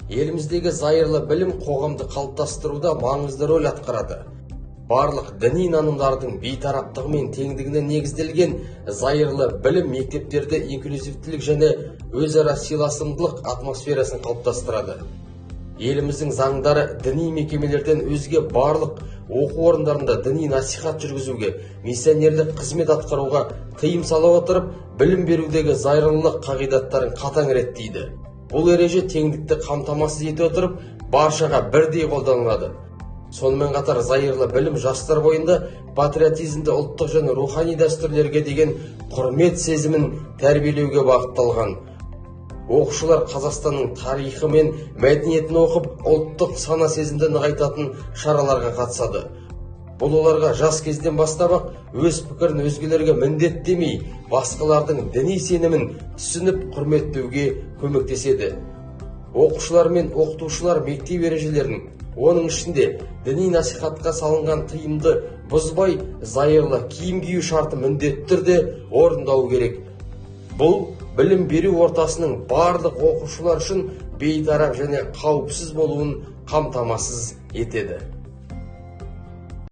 еліміздегі зайырлы білім қоғамды қалыптастыруда маңызды рөл атқарады. Барлық діни нанымдардың бейтараптығы мен теңдігіне негізделген зайырлы білім мектептерде инклюзивтілік және өзара сыйласымдылық атмосферасын қалыптастырады. Еліміздің заңдары діни мекемелерден өзге барлық оқу орындарында діни насихат жүргізуге, миссионерлік қызмет атқаруға тыйым сала отырып, білім берудегі зайырлылық қағидаттарын қатаң реттейді. Бұл ереже теңдікті қамтамасыз ете отырып, баршаға бірдей қолданылады. Сонымен қатар зайырлы білім жастар бойында патриотизмді, ұлттық және рухани дәстүрлерге деген құрмет сезімін тәрбиелеуге бағытталған. Оқушылар Қазақстанның тарихы мен мәдениетін оқып, ұлттық сана сезімді нығайтатын шараларға қатысады. Бұл оларға жас кезден бастап өз пікірін өзгелерге міндеттемей, басқалардың діни сенімін түсініп құрметтеуге көмектеседі. Оқушылар мен оқытушылар мектеп ережелерін, оның ішінде діни насихатқа салынған тыйымды бұзбай, зайырлы киім кию шарты міндетті түрде орындау керек. Бұл білім беру ортасының барлық оқушылар үшін бейтарап және қауіпсіз болуын қамтамасыз етеді.